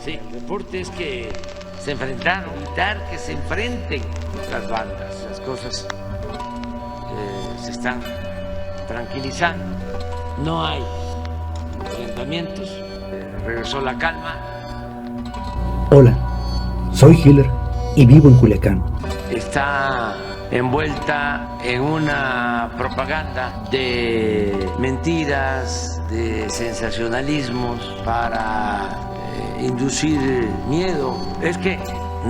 Sí, el reporte es que se enfrentaron, evitar que se enfrenten las bandas. Las cosas se están tranquilizando, no hay enfrentamientos, regresó la calma. Hola, soy Hiller y vivo en Culiacán. Está envuelta en una propaganda de mentiras, de sensacionalismos para inducir miedo. Es que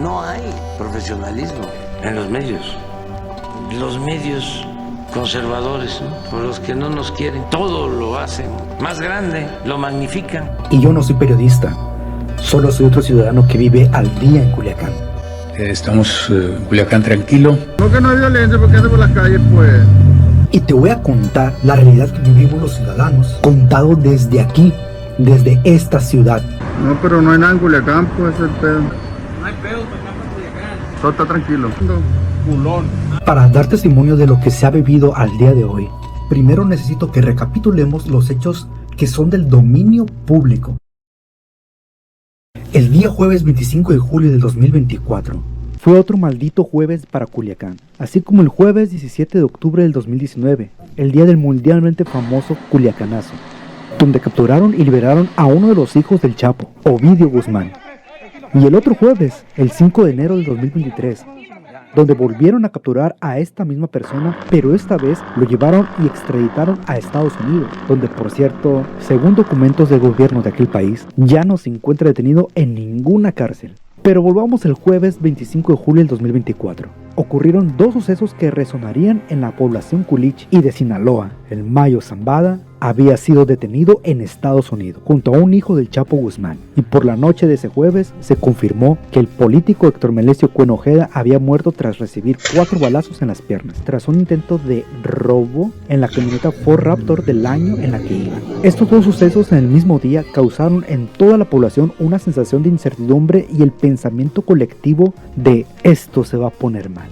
no hay profesionalismo en los medios. Los medios conservadores, ¿no? Por los que no nos quieren, todo lo hacen más grande, lo magnifican. Y yo no soy periodista, solo soy otro ciudadano que vive al día en Culiacán. Estamos en Culiacán tranquilo. ¿Por qué no hay violencia? ¿Por qué anda por las calles, pues? Y te voy a contar la realidad que vivimos los ciudadanos, contado desde aquí, desde esta ciudad. No, pero no hay nada en Culiacán, pues, el pedo. No hay pedo, pues, acá en Culiacán. Todo está tranquilo. Culón. Para dar testimonio de lo que se ha vivido al día de hoy, primero necesito que recapitulemos los hechos que son del dominio público. El día jueves 25 de julio del 2024 fue otro maldito jueves para Culiacán, así como el jueves 17 de octubre del 2019, el día del mundialmente famoso Culiacanazo, donde capturaron y liberaron a uno de los hijos del Chapo, Ovidio Guzmán. Y el otro jueves, el 5 de enero del 2023, donde volvieron a capturar a esta misma persona, pero esta vez lo llevaron y extraditaron a Estados Unidos, donde, por cierto, según documentos del gobierno de aquel país, ya no se encuentra detenido en ninguna cárcel. Pero volvamos al jueves 25 de julio del 2024. Ocurrieron dos sucesos que resonarían en la población culich y de Sinaloa. El Mayo Zambada había sido detenido en Estados Unidos junto a un hijo del Chapo Guzmán, y por la noche de ese jueves se confirmó que el político Héctor Melesio Cuen Ojeda había muerto tras recibir 4 balazos en las piernas, tras un intento de robo en la camioneta Ford Raptor del año en la que iba. Estos dos sucesos en el mismo día causaron en toda la población una sensación de incertidumbre y el pensamiento colectivo de esto se va a poner mal.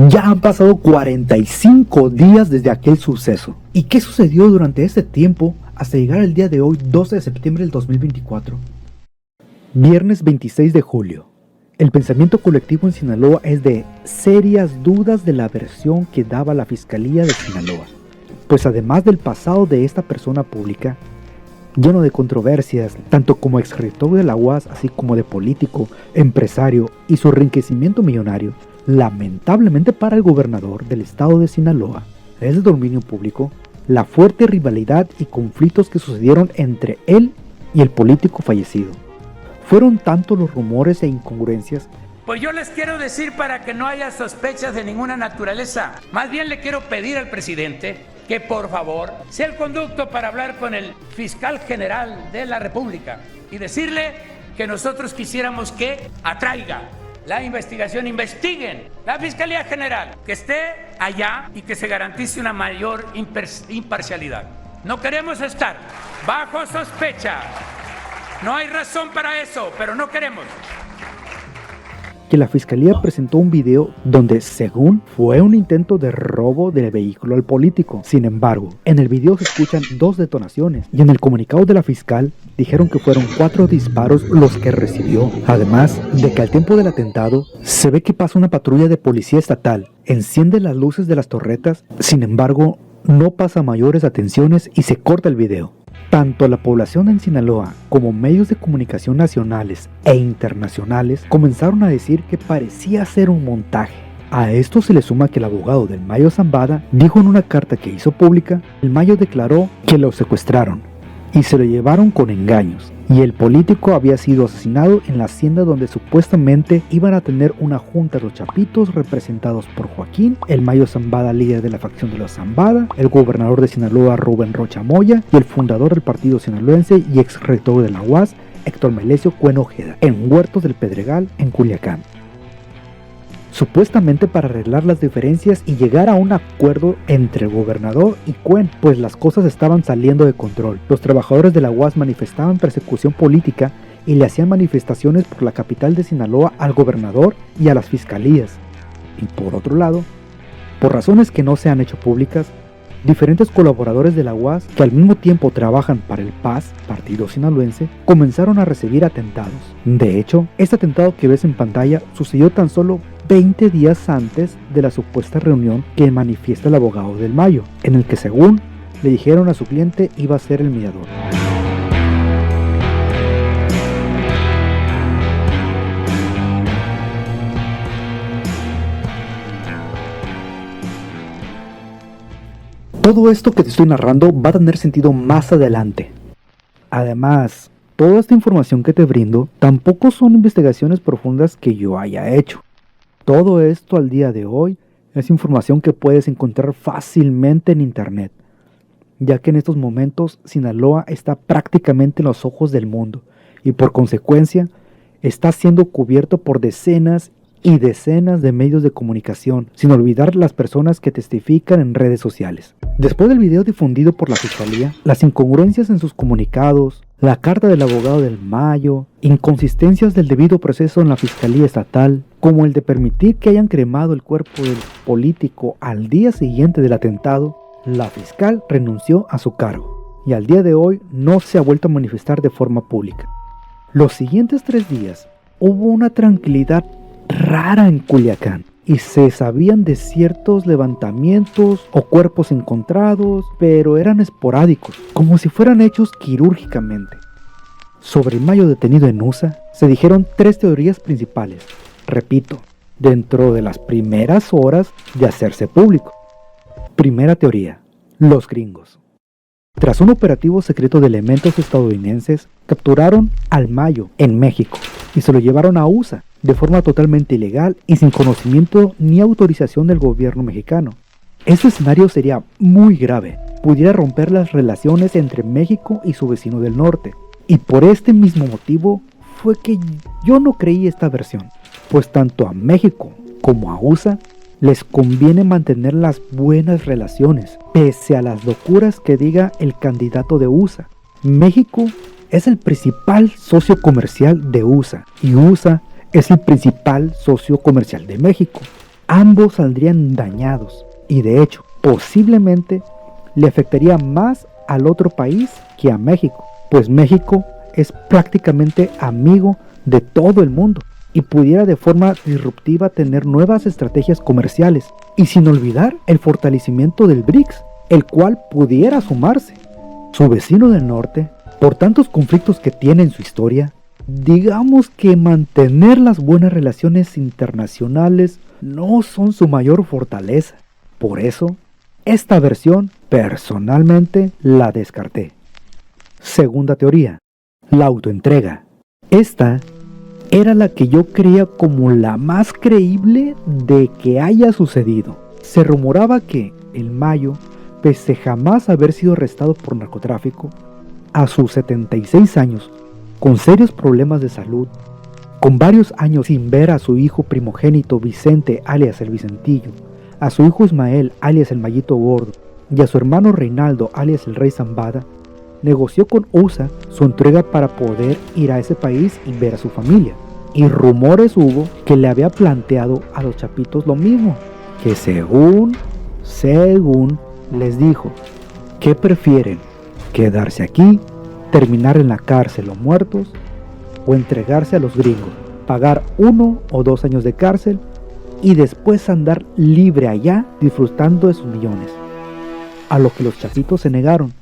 Ya han pasado 45 días desde aquel suceso. ¿Y qué sucedió durante este tiempo hasta llegar al día de hoy, 12 de septiembre del 2024? Viernes 26 de julio. El pensamiento colectivo en Sinaloa es de serias dudas de la versión que daba la Fiscalía de Sinaloa. Pues además del pasado de esta persona pública, lleno de controversias, tanto como exrector de la UAS, así como de político, empresario y su enriquecimiento millonario, lamentablemente para el gobernador del estado de Sinaloa, es el dominio público la fuerte rivalidad y conflictos que sucedieron entre él y el político fallecido. Fueron tantos los rumores e incongruencias. Pues yo les quiero decir, para que no haya sospechas de ninguna naturaleza, más bien le quiero pedir al presidente que por favor sea el conducto para hablar con el fiscal general de la República y decirle que nosotros quisiéramos que atraiga la investigación, investiguen la Fiscalía General, que esté allá y que se garantice una mayor imparcialidad. No queremos estar bajo sospecha. No hay razón para eso, pero no queremos. Que la Fiscalía presentó un video donde, según, fue un intento de robo del vehículo al político. Sin embargo, en el video se escuchan 2 detonaciones y en el comunicado de la fiscal dijeron que fueron 4 disparos los que recibió. Además de que al tiempo del atentado se ve que pasa una patrulla de policía estatal, enciende las luces de las torretas, sin embargo no pasa mayores atenciones y se corta el video. Tanto la población en Sinaloa como medios de comunicación nacionales e internacionales comenzaron a decir que parecía ser un montaje. A esto se le suma que el abogado del Mayo Zambada dijo en una carta que hizo pública, el Mayo declaró que lo secuestraron y se lo llevaron con engaños, y el político había sido asesinado en la hacienda donde supuestamente iban a tener una junta los chapitos representados por Joaquín, el Mayo Zambada, líder de la facción de los Zambada, el gobernador de Sinaloa Rubén Rocha Moya y el fundador del partido sinaloense y ex rector de la UAS Héctor Melesio Cuen Ojeda, en Huertos del Pedregal, en Culiacán. Supuestamente para arreglar las diferencias y llegar a un acuerdo entre el gobernador y Cuen, pues las cosas estaban saliendo de control. Los trabajadores de la UAS manifestaban persecución política y le hacían manifestaciones por la capital de Sinaloa al gobernador y a las fiscalías. Y por otro lado, por razones que no se han hecho públicas, Diferentes colaboradores de la UAS, que al mismo tiempo trabajan para el PAS, Partido Sinaloense, comenzaron a recibir atentados. De hecho, este atentado que ves en pantalla sucedió tan solo 20 días antes de la supuesta reunión que manifiesta el abogado del Mayo, en el que según le dijeron a su cliente iba a ser el mediador. Todo esto que te estoy narrando va a tener sentido más adelante. Además, toda esta información que te brindo tampoco son investigaciones profundas que yo haya hecho. Todo esto al día de hoy es información que puedes encontrar fácilmente en internet, ya que en estos momentos Sinaloa está prácticamente en los ojos del mundo y por consecuencia está siendo cubierto por decenas y decenas de medios de comunicación, sin olvidar las personas que testifican en redes sociales. Después del video difundido por la Fiscalía, las incongruencias en sus comunicados, la carta del abogado del Mayo, inconsistencias del debido proceso en la Fiscalía Estatal, como el de permitir que hayan cremado el cuerpo del político al día siguiente del atentado, la fiscal renunció a su cargo y al día de hoy no se ha vuelto a manifestar de forma pública. Los siguientes 3 días hubo una tranquilidad rara en Culiacán y se sabían de ciertos levantamientos o cuerpos encontrados, pero eran esporádicos, como si fueran hechos quirúrgicamente. Sobre el Mayo detenido en USA se dijeron 3 teorías principales, repito, dentro de las primeras horas de hacerse público. Primera teoría, los gringos. Tras un operativo secreto de elementos estadounidenses, capturaron al Mayo en México y se lo llevaron a USA de forma totalmente ilegal y sin conocimiento ni autorización del gobierno mexicano. Este escenario sería muy grave, pudiera romper las relaciones entre México y su vecino del norte, y por este mismo motivo fue que yo no creí esta versión, pues tanto a México como a USA les conviene mantener las buenas relaciones, pese a las locuras que diga el candidato de USA. México es el principal socio comercial de USA y USA es el principal socio comercial de México. Ambos saldrían dañados y de hecho posiblemente le afectaría más al otro país que a México, pues México es prácticamente amigo de todo el mundo y pudiera de forma disruptiva tener nuevas estrategias comerciales, y sin olvidar el fortalecimiento del BRICS, el cual pudiera sumarse. Su vecino del norte, por tantos conflictos que tiene en su historia, digamos que mantener las buenas relaciones internacionales no son su mayor fortaleza. Por eso, esta versión personalmente la descarté. Segunda teoría, la autoentrega. Esta era la que yo creía como la más creíble de que haya sucedido. Se rumoraba que el Mayo, pese jamás haber sido arrestado por narcotráfico, a sus 76 años, con serios problemas de salud, con varios años sin ver a su hijo primogénito Vicente alias el Vicentillo, a su hijo Ismael alias el Mayito Gordo y a su hermano Reinaldo alias el Rey Zambada, negoció con USA su entrega para poder ir a ese país y ver a su familia. Y rumores hubo que le había planteado a los chapitos lo mismo, que según les dijo, ¿qué prefieren? ¿Quedarse aquí, terminar en la cárcel o muertos, o entregarse a los gringos, pagar 1 o 2 años de cárcel y después andar libre allá disfrutando de sus millones? A lo que los chapitos se negaron,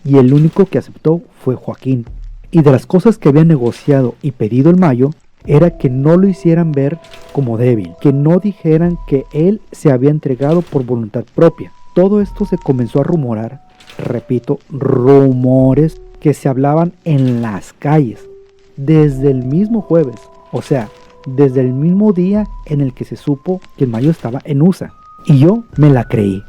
y el único que aceptó fue Joaquín. Y de las cosas que había negociado y pedido el Mayo, era que no lo hicieran ver como débil, que no dijeran que él se había entregado por voluntad propia. Todo esto se comenzó a rumorar, repito, rumores que se hablaban en las calles, desde el mismo jueves, o sea, desde el mismo día en el que se supo que el Mayo estaba en USA. Y yo me la creí,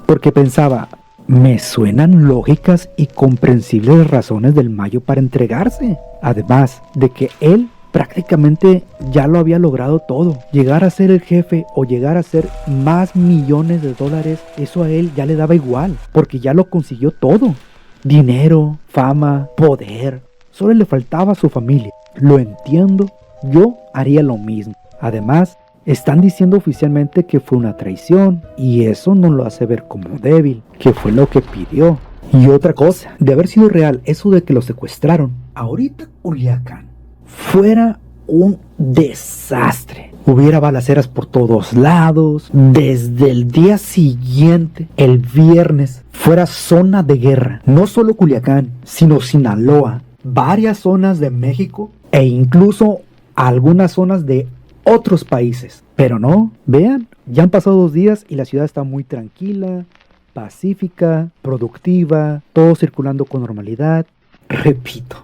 porque pensaba, me suenan lógicas y comprensibles razones del Mayo para entregarse, además de que él prácticamente ya lo había logrado todo. Llegar a ser el jefe o llegar a ser más millones de dólares, eso a él ya le daba igual, porque ya lo consiguió todo. Dinero, fama, poder, solo le faltaba a su familia. Lo entiendo, yo haría lo mismo. Además, Están diciendo oficialmente que fue una traición y eso no lo hace ver como débil, que fue lo que pidió. Y otra cosa, de haber sido real eso de que lo secuestraron, ahorita Culiacán fuera un desastre. Hubiera balaceras por todos lados. Desde el día siguiente, el viernes, fuera zona de guerra. No solo Culiacán, sino Sinaloa, varias zonas de México e incluso algunas zonas de otros países. Pero no, vean, ya han pasado 2 días y la ciudad está muy tranquila, pacífica, productiva, todo circulando con normalidad. Repito,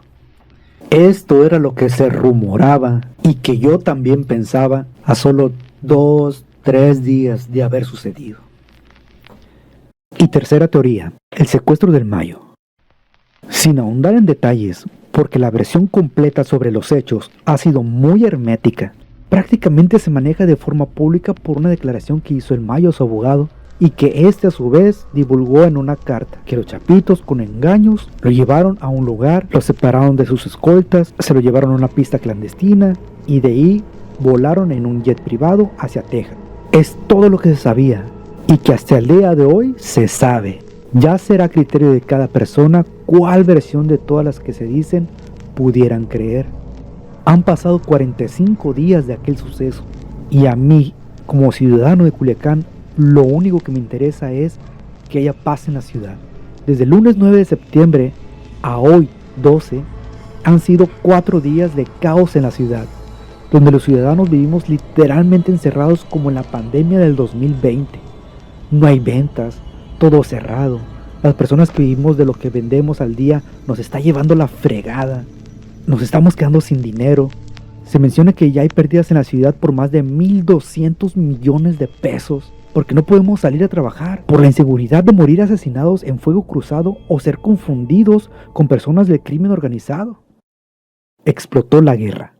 esto era lo que se rumoraba y que yo también pensaba a solo 2-3 días de haber sucedido. Y tercera teoría, el secuestro del Mayo. Sin ahondar en detalles, porque la versión completa sobre los hechos ha sido muy hermética, prácticamente se maneja de forma pública por una declaración que hizo el Mayo a su abogado y que este a su vez divulgó en una carta, que los chapitos con engaños lo llevaron a un lugar, lo separaron de sus escoltas, se lo llevaron a una pista clandestina y de ahí volaron en un jet privado hacia Texas. Es todo lo que se sabía y que hasta el día de hoy se sabe. Ya será criterio de cada persona cuál versión de todas las que se dicen pudieran creer. Han pasado 45 días de aquel suceso y a mí, como ciudadano de Culiacán, lo único que me interesa es que haya paz en la ciudad. Desde el lunes 9 de septiembre a hoy 12 han sido 4 días de caos en la ciudad, donde los ciudadanos vivimos literalmente encerrados como en la pandemia del 2020. No hay ventas, todo cerrado. Las personas que vivimos de lo que vendemos al día nos está llevando la fregada. Nos estamos quedando sin dinero. Se menciona que ya hay pérdidas en la ciudad por más de 1,200 millones de pesos, porque no podemos salir a trabajar, por la inseguridad de morir asesinados en fuego cruzado o ser confundidos con personas del crimen organizado. Explotó la guerra.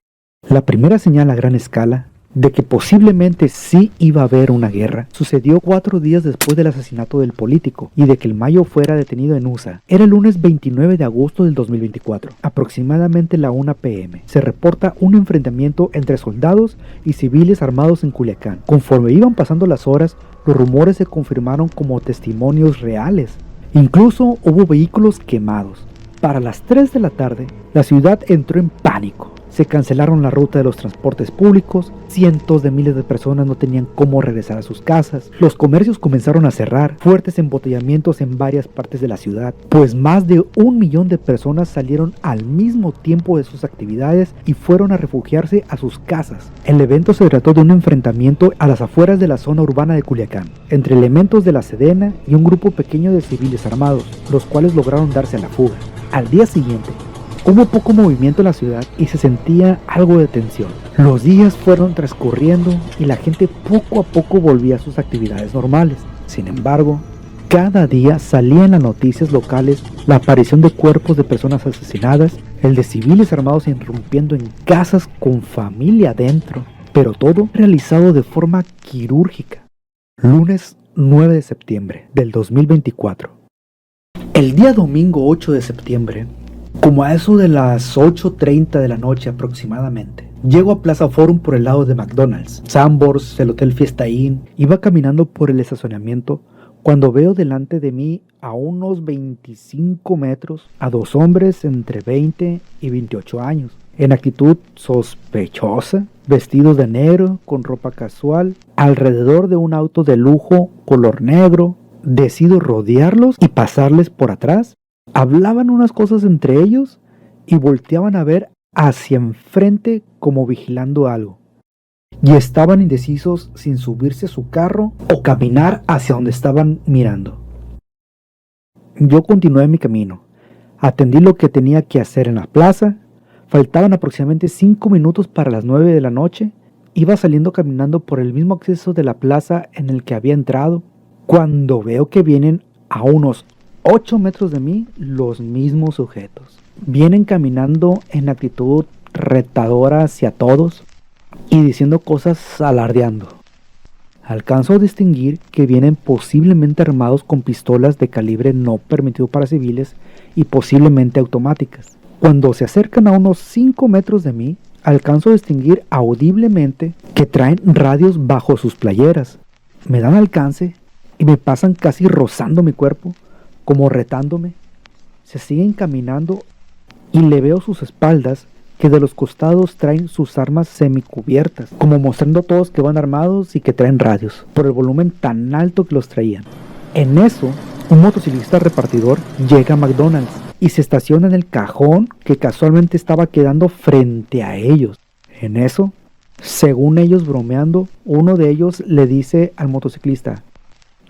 La primera señal a gran escala de que posiblemente sí iba a haber una guerra sucedió 4 días después del asesinato del político y de que el Mayo fuera detenido en USA. Era el lunes 29 de agosto del 2024, aproximadamente la 1 p.m. Se reporta un enfrentamiento entre soldados y civiles armados en Culiacán. Conforme iban pasando las horas, los rumores se confirmaron como testimonios reales. Incluso hubo vehículos quemados. Para las 3 de la tarde, la ciudad entró en pánico. Se cancelaron la ruta de los transportes públicos, cientos de miles de personas no tenían cómo regresar a sus casas, los comercios comenzaron a cerrar, fuertes embotellamientos en varias partes de la ciudad, pues más de 1 millón de personas salieron al mismo tiempo de sus actividades y fueron a refugiarse a sus casas. El evento se trató de un enfrentamiento a las afueras de la zona urbana de Culiacán, entre elementos de la Sedena y un grupo pequeño de civiles armados, los cuales lograron darse a la fuga. Al día siguiente, hubo poco movimiento en la ciudad y se sentía algo de tensión. Los días fueron transcurriendo y la gente poco a poco volvía a sus actividades normales. Sin embargo, cada día salía en las noticias locales la aparición de cuerpos de personas asesinadas, el de civiles armados irrumpiendo en casas con familia adentro, pero todo realizado de forma quirúrgica. Lunes 9 de septiembre del 2024. El día domingo 8 de septiembre, como a eso de las 8:30 de la noche aproximadamente, llego a Plaza Forum por el lado de McDonald's, Sanborns, el Hotel Fiesta Inn. Iba caminando por el estacionamiento cuando veo delante de mí a unos 25 metros a 2 hombres entre 20 y 28 años, en actitud sospechosa, vestidos de negro, con ropa casual, alrededor de un auto de lujo color negro. Decido rodearlos y pasarles por atrás. Hablaban unas cosas entre ellos y volteaban a ver hacia enfrente como vigilando algo. Y estaban indecisos sin subirse a su carro o caminar hacia donde estaban mirando. Yo continué mi camino. Atendí lo que tenía que hacer en la plaza. Faltaban aproximadamente 5 minutos para las 9 de la noche. Iba saliendo caminando por el mismo acceso de la plaza en el que había entrado, cuando veo que vienen a unos 8 metros de mí los mismos sujetos. Vienen caminando en actitud retadora hacia todos y diciendo cosas alardeando. Alcanzo a distinguir que vienen posiblemente armados con pistolas de calibre no permitido para civiles y posiblemente automáticas. Cuando se acercan a unos 5 metros de mí, alcanzo a distinguir audiblemente que traen radios bajo sus playeras. Me dan alcance y me pasan casi rozando mi cuerpo, como retándome. Se siguen caminando y le veo sus espaldas, que de los costados traen sus armas semicubiertas, como mostrando a todos que van armados y que traen radios, por el volumen tan alto que los traían. En eso, un motociclista repartidor llega a McDonald's y se estaciona en el cajón que casualmente estaba quedando frente a ellos. En eso, según ellos bromeando, uno de ellos le dice al motociclista: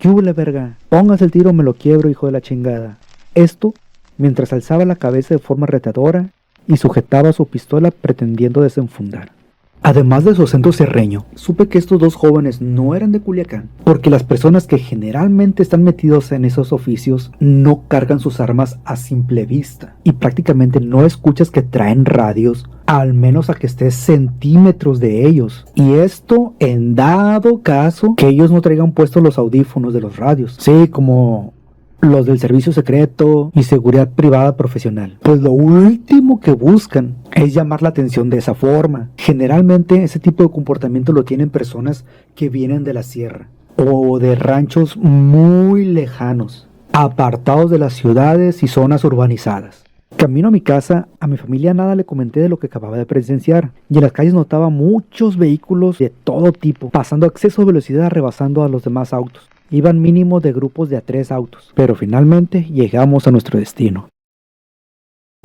"Yule verga, póngase el tiro, me lo quiebro, hijo de la chingada". Esto mientras alzaba la cabeza de forma retadora y sujetaba su pistola pretendiendo desenfundar. Además de su acento serreño, supe que estos dos jóvenes no eran de Culiacán, porque las personas que generalmente están metidos en esos oficios no cargan sus armas a simple vista, y prácticamente no escuchas que traen radios, al menos a que estés centímetros de ellos, y esto en dado caso que ellos no traigan puestos los audífonos de los radios, sí, como los del servicio secreto y seguridad privada profesional. Pues lo último que buscan es llamar la atención de esa forma. Generalmente ese tipo de comportamiento lo tienen personas que vienen de la sierra o de ranchos muy lejanos, apartados de las ciudades y zonas urbanizadas. Camino a mi casa, a mi familia nada le comenté de lo que acababa de presenciar, y en las calles notaba muchos vehículos de todo tipo, pasando a exceso de velocidad, rebasando a los demás autos. Iban mínimo de grupos de a 3 autos, pero finalmente llegamos a nuestro destino.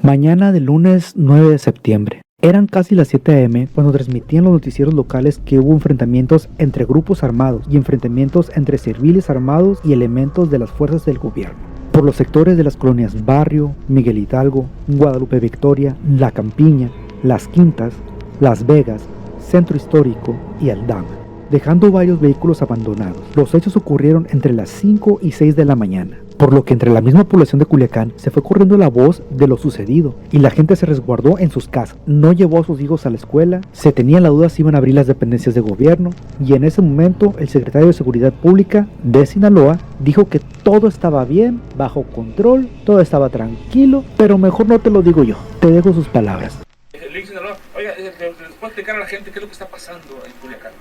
Mañana del lunes 9 de septiembre. Eran casi las 7 a.m. cuando transmitían los noticieros locales que hubo enfrentamientos entre grupos armados y enfrentamientos entre civiles armados y elementos de las fuerzas del gobierno, por los sectores de las colonias Barrio, Miguel Hidalgo, Guadalupe Victoria, La Campiña, Las Quintas, Las Vegas, Centro Histórico y Aldama, dejando varios vehículos abandonados. Los hechos ocurrieron entre las 5 y 6 de la mañana, por lo que entre la misma población de Culiacán se fue corriendo la voz de lo sucedido y la gente se resguardó en sus casas, no llevó a sus hijos a la escuela, se tenía la duda si iban a abrir las dependencias de gobierno, y en ese momento el secretario de Seguridad Pública de Sinaloa dijo que todo estaba bien, bajo control, todo estaba tranquilo, pero mejor no te lo digo yo, te dejo sus palabras. Oiga, ¿les puedo explicar a la gente qué es lo que está pasando en Culiacán?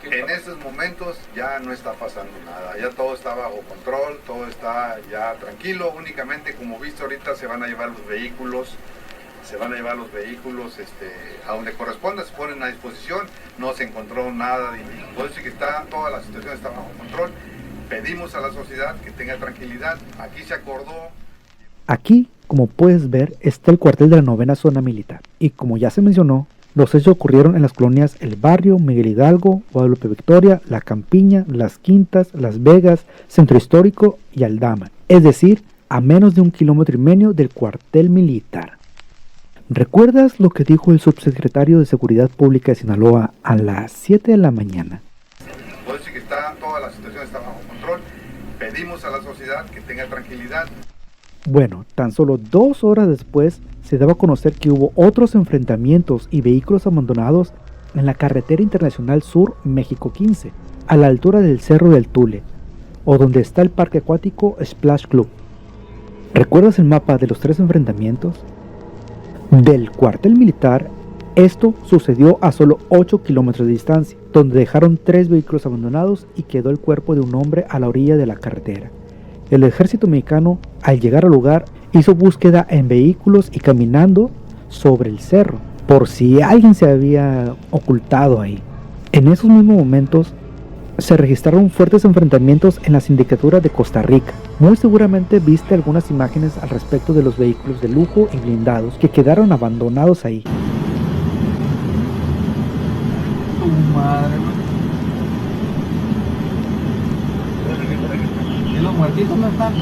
En estos momentos ya no está pasando nada, ya todo está bajo control, todo está ya tranquilo, únicamente como viste ahorita se van a llevar los vehículos, a donde corresponda, se ponen a disposición, no se encontró nada, por eso que toda la situación está bajo control. Pedimos a la sociedad que tenga tranquilidad, aquí se acordó. Aquí, como puedes ver, está el cuartel de la 9ª Zona Militar, y como ya se mencionó, los hechos ocurrieron en las colonias El Barrio, Miguel Hidalgo, Guadalupe Victoria, La Campiña, Las Quintas, Las Vegas, Centro Histórico y Aldama, es decir, a menos de 1,5 kilómetros del cuartel militar. ¿Recuerdas lo que dijo el subsecretario de Seguridad Pública de Sinaloa a las 7 de la mañana? Por eso que toda la situación está bajo control, pedimos a la sociedad que tenga tranquilidad. Bueno, tan solo 2 horas después se daba a conocer que hubo otros enfrentamientos y vehículos abandonados en la carretera internacional sur México 15, a la altura del Cerro del Tule, o donde está el parque acuático Splash Club. ¿Recuerdas el mapa de los 3 enfrentamientos? Del cuartel militar, esto sucedió a solo 8 kilómetros de distancia, donde dejaron 3 vehículos abandonados y quedó el cuerpo de un hombre a la orilla de la carretera. El ejército mexicano, al llegar al lugar, hizo búsqueda en vehículos y caminando sobre el cerro, por si alguien se había ocultado ahí. En esos mismos momentos, se registraron fuertes enfrentamientos en la sindicatura de Costa Rica. Muy seguramente viste algunas imágenes al respecto de los vehículos de lujo y blindados que quedaron abandonados ahí. Tu madre, ¿y los muertitos no están? No,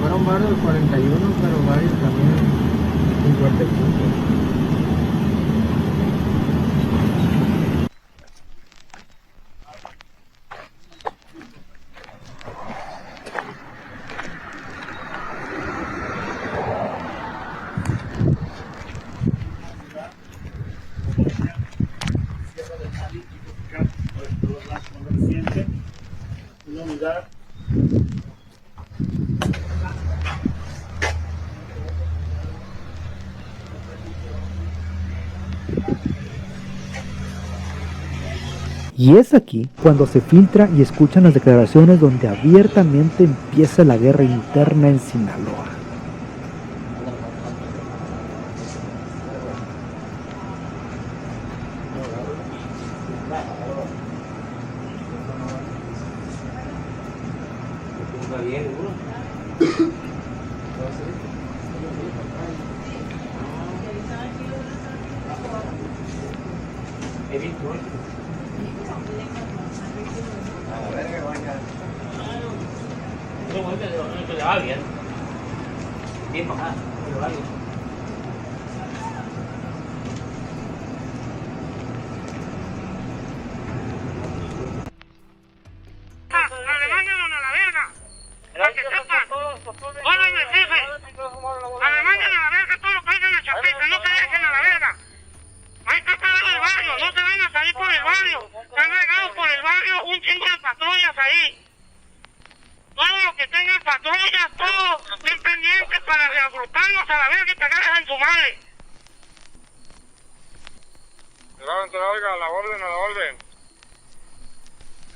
fueron varios del 41, pero varios también del 55. Una unidad Y es aquí cuando se filtra y escuchan las declaraciones donde abiertamente empieza la guerra interna en Sinaloa.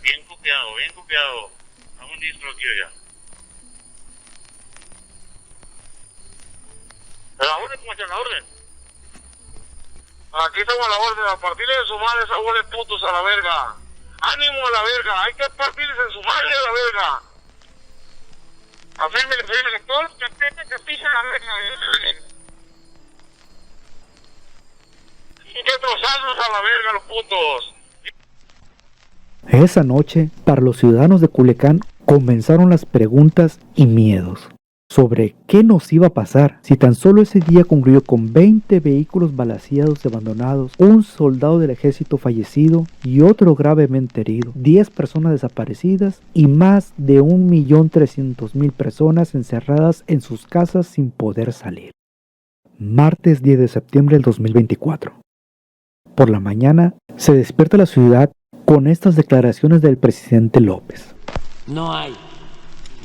Bien copiado. Hago un distro aquí ya. A la orden, como a la orden. Aquí estamos a la orden, a partir de su madre, esa bola de putos a la verga. Ánimo a la verga, hay que partirse en su madre a la verga. Afírmele, todos los que pisan la verga. Hay que trozarlos a la verga, los putos. Esa noche, para los ciudadanos de Culiacán, comenzaron las preguntas y miedos sobre qué nos iba a pasar si tan solo ese día concluyó con 20 vehículos balaceados y abandonados, un soldado del ejército fallecido y otro gravemente herido, 10 personas desaparecidas y más de 1.300.000 personas encerradas en sus casas sin poder salir. Martes 10 de septiembre del 2024. Por la mañana se despierta la ciudad con estas declaraciones del presidente López. No hay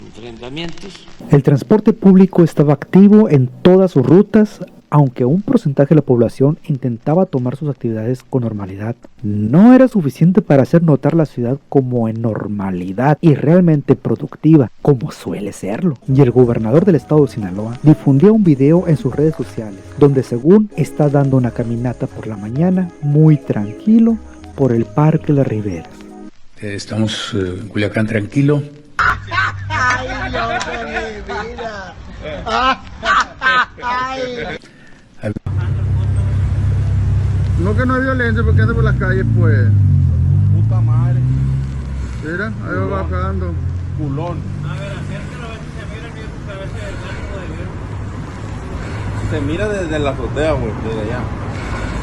enfrentamientos. El transporte público estaba activo en todas sus rutas, aunque un porcentaje de la población intentaba tomar sus actividades con normalidad. No era suficiente para hacer notar la ciudad como en normalidad y realmente productiva, como suele serlo. Y el gobernador del estado de Sinaloa difundió un video en sus redes sociales, donde según está dando una caminata por la mañana, muy tranquilo, por el Parque Las Riberas. Estamos en Culiacán tranquilo. Ay, Dios de mi vida. No, que no hay violencia porque anda por las calles, pues. Puta madre. Mira, ahí va bajando. Culón. A ver, acércalo a ver si se mira bien, a ver si el blanco de se mira desde la azotea, güey, desde allá.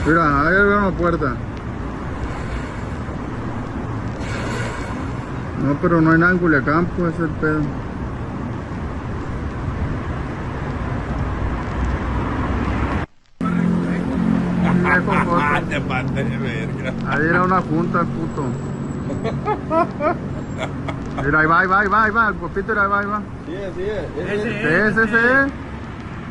Mira, ahí veo una puerta. No, pero no hay nada en Culiacán, pues, el pedo. Te maté de verga. Ahí era una junta, puto. Mira, ahí va, el popito, ahí va. Sí, ese.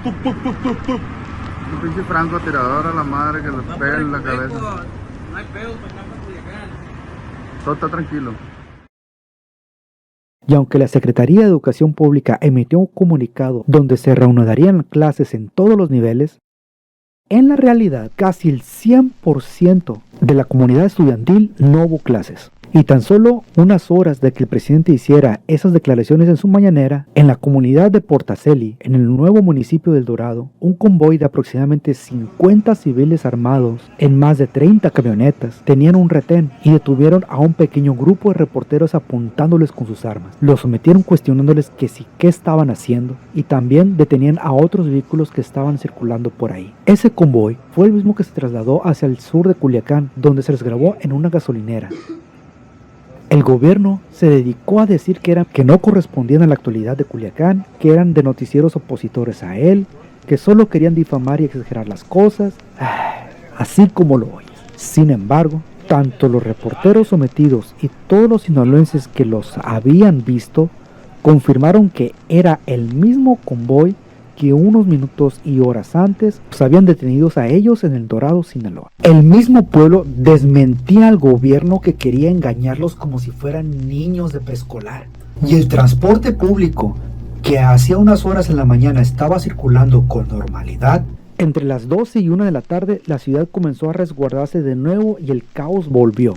Un pinche francotirador a la madre que le pega en la cabeza. No hay pedo, pues nada más Culiacán. Todo está tranquilo. Y aunque la Secretaría de Educación Pública emitió un comunicado donde se reanudarían clases en todos los niveles, en la realidad casi el 100% de la comunidad estudiantil no hubo clases. Y tan solo unas horas de que el presidente hiciera esas declaraciones en su mañanera, en la comunidad de Portaceli, en el nuevo municipio del Dorado, un convoy de aproximadamente 50 civiles armados en más de 30 camionetas tenían un retén y detuvieron a un pequeño grupo de reporteros apuntándoles con sus armas. Los sometieron cuestionándoles que si qué estaban haciendo y también detenían a otros vehículos que estaban circulando por ahí. Ese convoy fue el mismo que se trasladó hacia el sur de Culiacán, donde se les grabó en una gasolinera. El gobierno se dedicó a decir que no correspondían a la actualidad de Culiacán, que eran de noticieros opositores a él, que solo querían difamar y exagerar las cosas, así como lo oyes. Sin embargo, tanto los reporteros sometidos y todos los sinaloenses que los habían visto confirmaron que era el mismo convoy que unos minutos y horas antes los habían detenidos a ellos en El Dorado, Sinaloa. El mismo pueblo desmentía al gobierno que quería engañarlos como si fueran niños de preescolar. Y el transporte público, que hacía unas horas en la mañana estaba circulando con normalidad, entre las 12 y 1 de la tarde la ciudad comenzó a resguardarse de nuevo y el caos volvió.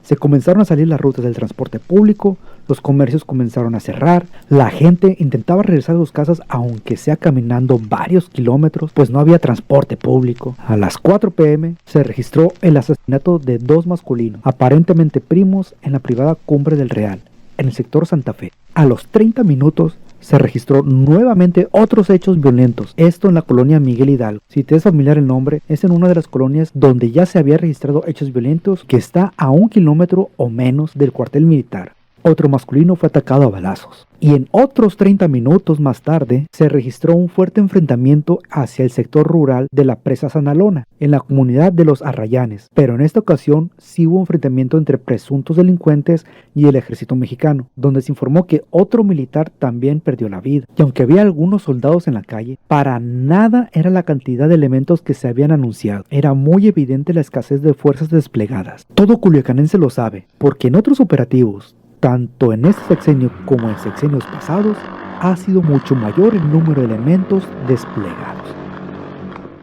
Se comenzaron a salir las rutas del transporte público, los comercios comenzaron a cerrar, la gente intentaba regresar a sus casas aunque sea caminando varios kilómetros, pues no había transporte público. A las 4 p.m. se registró el asesinato de 2 masculinos, aparentemente primos, en la privada Cumbre del Real, en el sector Santa Fe. A los 30 minutos se registró nuevamente otros hechos violentos, esto en la colonia Miguel Hidalgo. Si te es familiar el nombre, es en una de las colonias donde ya se había registrado hechos violentos, que está a 1 kilómetro o menos del cuartel militar. Otro masculino fue atacado a balazos. Y en otros 30 minutos más tarde se registró un fuerte enfrentamiento hacia el sector rural de la presa Sanalona, en la comunidad de Los Arrayanes. Pero en esta ocasión sí hubo enfrentamiento entre presuntos delincuentes y el ejército mexicano, donde se informó que otro militar también perdió la vida. Y aunque había algunos soldados en la calle, para nada era la cantidad de elementos que se habían anunciado. Era muy evidente la escasez de fuerzas desplegadas. Todo culiacanense lo sabe, porque en otros operativos, tanto en este sexenio como en sexenios pasados, ha sido mucho mayor el número de elementos desplegados.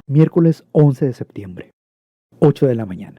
Miércoles 11 de septiembre, 8 de la mañana.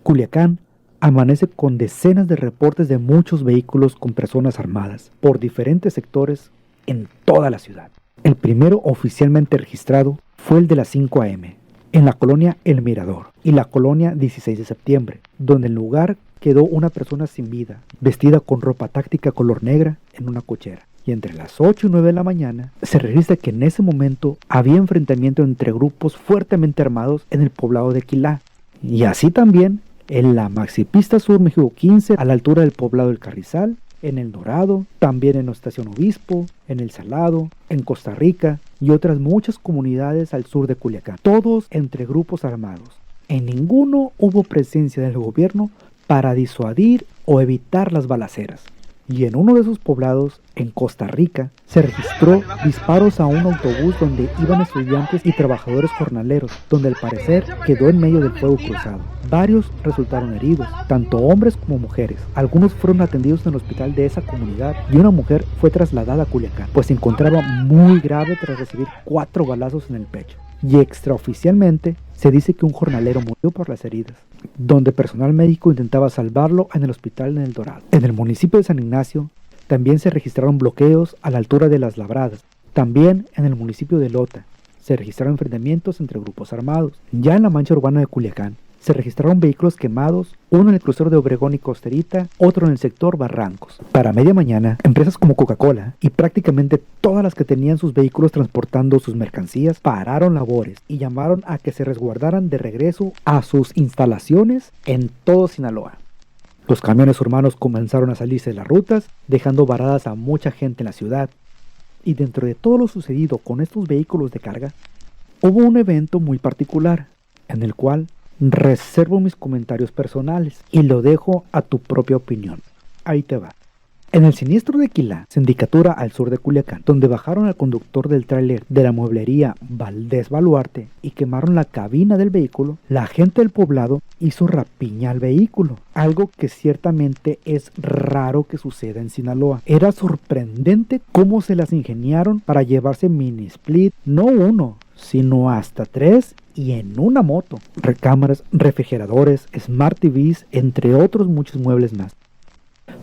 Culiacán amanece con decenas de reportes de muchos vehículos con personas armadas por diferentes sectores en toda la ciudad. El primero oficialmente registrado fue el de las 5 a.m., en la colonia El Mirador y la colonia 16 de septiembre, donde en el lugar quedó una persona sin vida, vestida con ropa táctica color negra en una cochera. Y entre las 8 y 9 de la mañana se registra que en ese momento había enfrentamiento entre grupos fuertemente armados en el poblado de Quilá. Y así también en la Maxipista Sur México 15, a la altura del poblado del Carrizal, en El Dorado, también en la Estación Obispo, en El Salado, en Costa Rica y otras muchas comunidades al sur de Culiacán, todos entre grupos armados. En ninguno hubo presencia del gobierno para disuadir o evitar las balaceras. Y en uno de esos poblados, en Costa Rica, se registró disparos a un autobús donde iban estudiantes y trabajadores jornaleros, donde al parecer quedó en medio del fuego cruzado. Varios resultaron heridos, tanto hombres como mujeres. Algunos fueron atendidos en el hospital de esa comunidad y una mujer fue trasladada a Culiacán, pues se encontraba muy grave tras recibir 4 balazos en el pecho. Y extraoficialmente se dice que un jornalero murió por las heridas, donde personal médico intentaba salvarlo en el hospital en El Dorado. En el municipio de San Ignacio también se registraron bloqueos a la altura de Las Labradas. También en el municipio de Lota se registraron enfrentamientos entre grupos armados. Ya en la mancha urbana de Culiacán se registraron vehículos quemados, uno en el crucero de Obregón y Costerita, otro en el sector Barrancos. Para media mañana, empresas como Coca-Cola y prácticamente todas las que tenían sus vehículos transportando sus mercancías pararon labores y llamaron a que se resguardaran de regreso a sus instalaciones en todo Sinaloa. Los camiones urbanos comenzaron a salirse de las rutas, dejando varadas a mucha gente en la ciudad. Y dentro de todo lo sucedido con estos vehículos de carga, hubo un evento muy particular, en el cual reservo mis comentarios personales y lo dejo a tu propia opinión. Ahí te va. En el siniestro de Quilá, sindicatura al sur de Culiacán, donde bajaron al conductor del tráiler de la mueblería Valdés Baluarte y quemaron la cabina del vehículo, la gente del poblado hizo rapiña al vehículo, algo que ciertamente es raro que suceda en Sinaloa. Era sorprendente cómo se las ingeniaron para llevarse mini split, no uno, sino hasta 3 y en una moto, recámaras, refrigeradores, smart TVs, entre otros muchos muebles más.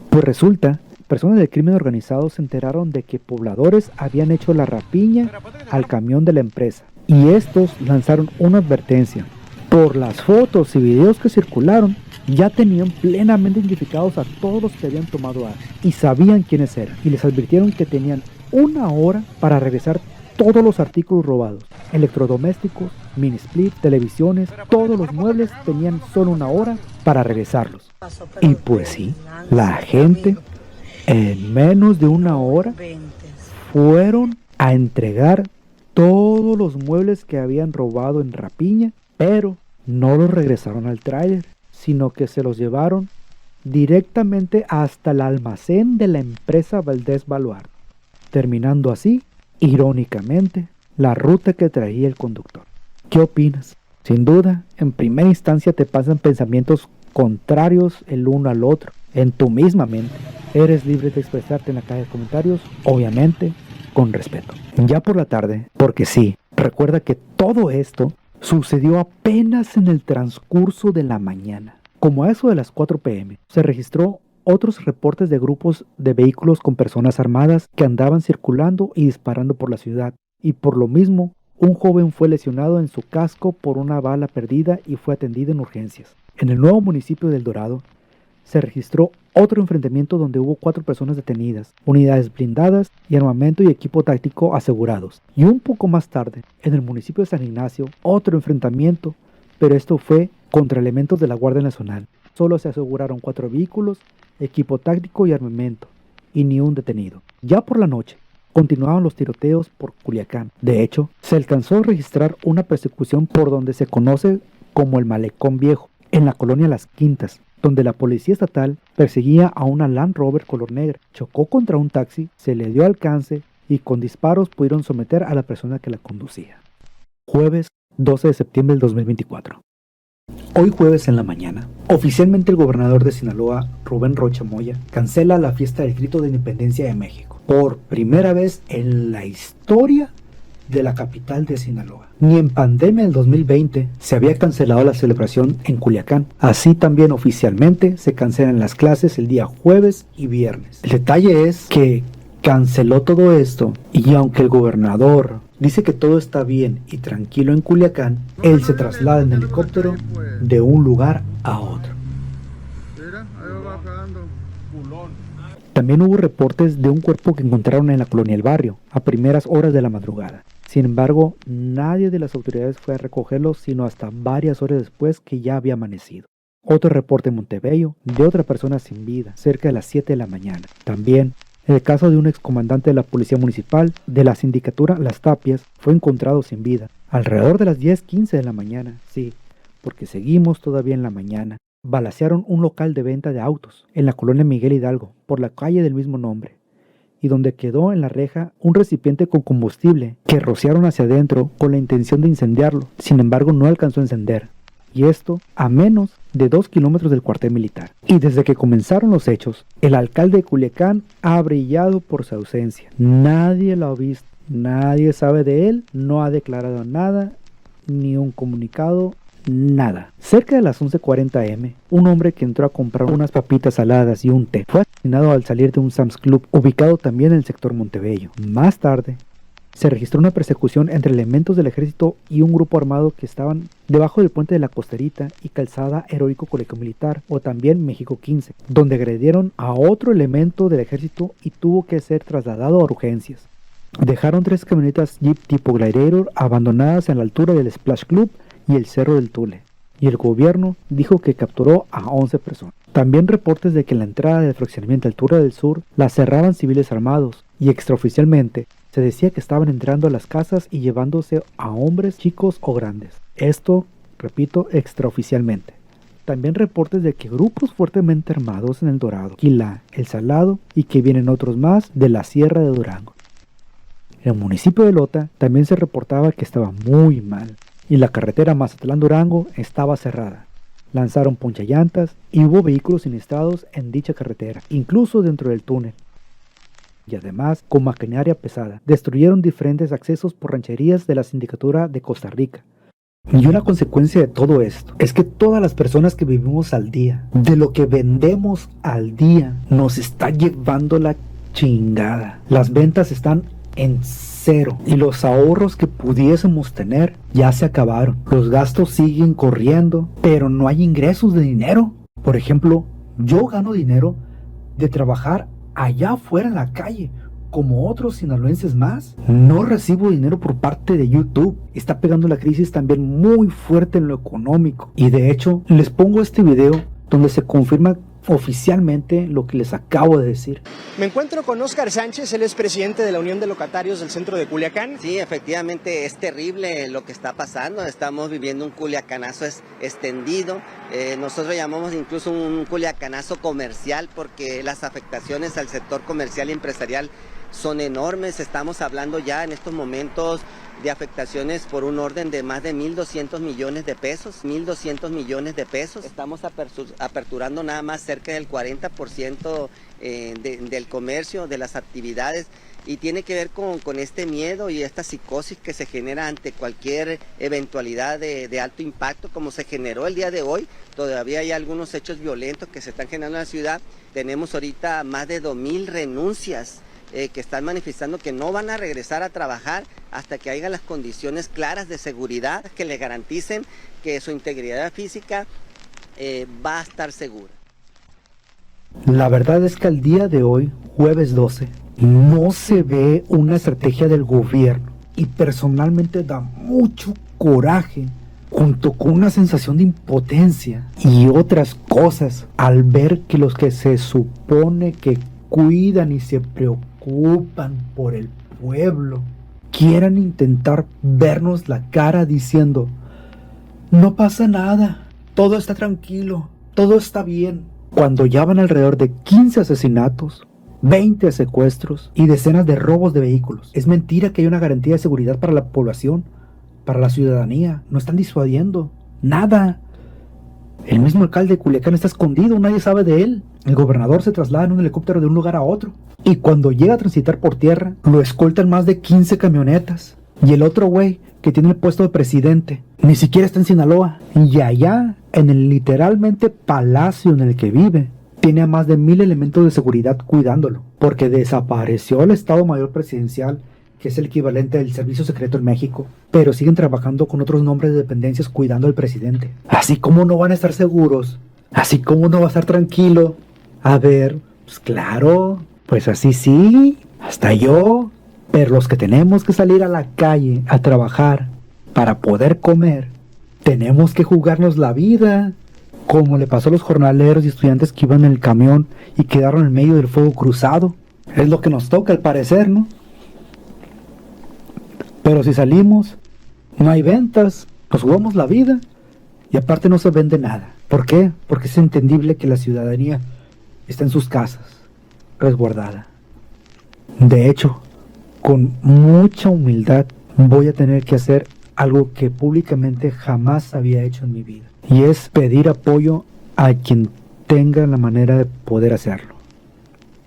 Pues resulta, personas del crimen organizado se enteraron de que pobladores habían hecho la rapiña al camión de la empresa y estos lanzaron una advertencia. Por las fotos y videos que circularon, ya tenían plenamente identificados a todos los que habían tomado armas y sabían quiénes eran, y les advirtieron que tenían 1 hora para regresar todos los artículos robados, electrodomésticos, mini split, televisiones, todos los muebles tenían solo 1 hora para regresarlos. Y pues sí, la gente en menos de 1 hora fueron a entregar todos los muebles que habían robado en rapiña, pero no los regresaron al tráiler, sino que se los llevaron directamente hasta el almacén de la empresa Valdés Baluarte, terminando así, irónicamente, la ruta que traía el conductor. ¿Qué opinas? Sin duda, en primera instancia te pasan pensamientos contrarios el uno al otro, en tu misma mente. Eres libre de expresarte en la caja de comentarios, obviamente, con respeto. Ya por la tarde, porque sí, recuerda que todo esto sucedió apenas en el transcurso de la mañana. Como a eso de las 4 p.m., se registró otros reportes de grupos de vehículos con personas armadas que andaban circulando y disparando por la ciudad, y por lo mismo, un joven fue lesionado en su casco por una bala perdida y fue atendido en urgencias. En el nuevo municipio de El Dorado, se registró otro enfrentamiento donde hubo 4 personas detenidas, unidades blindadas y armamento y equipo táctico asegurados. Y un poco más tarde, en el municipio de San Ignacio, otro enfrentamiento, pero esto fue contra elementos de la Guardia Nacional. Solo se aseguraron 4 vehículos, equipo táctico y armamento, y ni un detenido. Ya por la noche, continuaban los tiroteos por Culiacán. De hecho, se alcanzó a registrar una persecución por donde se conoce como el Malecón Viejo, en la colonia Las Quintas, donde la policía estatal perseguía a una Land Rover color negra, chocó contra un taxi, se le dio alcance y con disparos pudieron someter a la persona que la conducía. Jueves 12 de septiembre del 2024. Hoy jueves en la mañana, oficialmente el gobernador de Sinaloa, Rubén Rocha Moya, cancela la fiesta del Grito de Independencia de México. Por primera vez en la historia de la capital de Sinaloa. Ni en pandemia del 2020 se había cancelado la celebración en Culiacán. Así también oficialmente se cancelan las clases el día jueves y viernes. El detalle es que canceló todo esto y aunque el gobernador dice que todo está bien y tranquilo en Culiacán, él se traslada en helicóptero de un lugar a otro. Mira, ahí va bajando. Culón. También hubo reportes de un cuerpo que encontraron en la colonia El Barrio a primeras horas de la madrugada. Sin embargo, nadie de las autoridades fue a recogerlo sino hasta varias horas después que ya había amanecido. Otro reporte en Montebello de otra persona sin vida, cerca de las 7 de la mañana. También, el caso de un excomandante de la Policía Municipal de la Sindicatura Las Tapias fue encontrado sin vida, alrededor de las 10:15 de la mañana, sí, porque seguimos todavía en la mañana. Balacearon un local de venta de autos en la colonia Miguel Hidalgo, por la calle del mismo nombre, y donde quedó en la reja un recipiente con combustible que rociaron hacia adentro con la intención de incendiarlo. Sin embargo, no alcanzó a encender, y esto a menos de 2 kilómetros del cuartel militar. Y desde que comenzaron los hechos, el alcalde de Culiacán ha brillado por su ausencia. Nadie lo ha visto, nadie sabe de él, no ha declarado nada, ni un comunicado, nada. Cerca de las 11:40 am, un hombre que entró a comprar unas papitas saladas y un té fue asesinado al salir de un Sam's Club ubicado también en el sector Montebello. Más tarde, se registró una persecución entre elementos del ejército y un grupo armado que estaban debajo del puente de la Costerita y calzada Heroico Colegio Militar, o también México 15, donde agredieron a otro elemento del ejército y tuvo que ser trasladado a urgencias. Dejaron 3 camionetas Jeep tipo Gladiator abandonadas en la altura del Splash Club y el Cerro del Tule, y el gobierno dijo que capturó a 11 personas. También reportes de que en la entrada del fraccionamiento Altura del Sur la cerraban civiles armados, y extraoficialmente se decía que estaban entrando a las casas y llevándose a hombres chicos o grandes. Esto, repito, extraoficialmente. También reportes de que grupos fuertemente armados en El Dorado, Quilá, El Salado y que vienen otros más de la Sierra de Durango. En el municipio de Lota también se reportaba que estaba muy mal y la carretera Mazatlán-Durango estaba cerrada. Lanzaron ponchallantas y hubo vehículos siniestrados en dicha carretera, incluso dentro del túnel. Y además, con maquinaria pesada, destruyeron diferentes accesos por rancherías de la Sindicatura de Costa Rica. Y una consecuencia de todo esto es que todas las personas que vivimos al día, de lo que vendemos al día, nos está llevando la chingada. Las ventas están en cero y los ahorros que pudiésemos tener ya se acabaron. Los gastos siguen corriendo, pero no hay ingresos de dinero. Por ejemplo, yo gano dinero de trabajar allá afuera en la calle, como otros sinaloenses más. No recibo dinero por parte de YouTube. Está pegando la crisis también muy fuerte en lo económico. Y de hecho, les pongo este video donde se confirma oficialmente lo que les acabo de decir. Me encuentro con Óscar Sánchez, él es presidente de la Unión de Locatarios del Centro de Culiacán. Sí, efectivamente es terrible lo que está pasando. Estamos viviendo un culiacanazo extendido. Nosotros llamamos incluso un culiacanazo comercial porque las afectaciones al sector comercial y empresarial son enormes. Estamos hablando ya en estos momentos de afectaciones por un orden de más de 1.200 millones de pesos. 1.200 millones de pesos. Estamos aperturando nada más cerca del 40% del comercio, de las actividades. Y tiene que ver con este miedo y esta psicosis que se genera ante cualquier eventualidad de alto impacto, como se generó el día de hoy. Todavía hay algunos hechos violentos que se están generando en la ciudad. Tenemos ahorita más de 2.000 renuncias que están manifestando que no van a regresar a trabajar hasta que haya las condiciones claras de seguridad que le garanticen que su integridad física va a estar segura. La verdad es que al día de hoy, jueves 12, no se ve una estrategia del gobierno y personalmente da mucho coraje junto con una sensación de impotencia y otras cosas al ver que los que se supone que cuidan y se preocupan por el pueblo quieran intentar vernos la cara diciendo: no pasa nada, todo está tranquilo, todo está bien, cuando ya van alrededor de 15 asesinatos, 20 secuestros y decenas de robos de vehículos. Es mentira que haya una garantía de seguridad para la población, para la ciudadanía. No están disuadiendo nada. El mismo alcalde de Culiacán está escondido, nadie sabe de él. El gobernador se traslada en un helicóptero de un lugar a otro. Y cuando llega a transitar por tierra, lo escoltan más de 15 camionetas. Y el otro güey, que tiene el puesto de presidente, ni siquiera está en Sinaloa. Y allá, en el literalmente palacio en el que vive, tiene a más de 1,000 elementos de seguridad cuidándolo, porque desapareció el Estado Mayor Presidencial, que es el equivalente del Servicio Secreto en México, pero siguen trabajando con otros nombres de dependencias cuidando al presidente. Así como no van a estar seguros, así como no va a estar tranquilo. A ver, pues claro, pues así sí, hasta yo, pero los que tenemos que salir a la calle a trabajar para poder comer, tenemos que jugarnos la vida, como le pasó a los jornaleros y estudiantes que iban en el camión y quedaron en medio del fuego cruzado. Es lo que nos toca al parecer, ¿no? Pero si salimos, no hay ventas, nos jugamos la vida y aparte no se vende nada. ¿Por qué? Porque es entendible que la ciudadanía está en sus casas, resguardada. De hecho, con mucha humildad voy a tener que hacer algo que públicamente jamás había hecho en mi vida. Y es pedir apoyo a quien tenga la manera de poder hacerlo.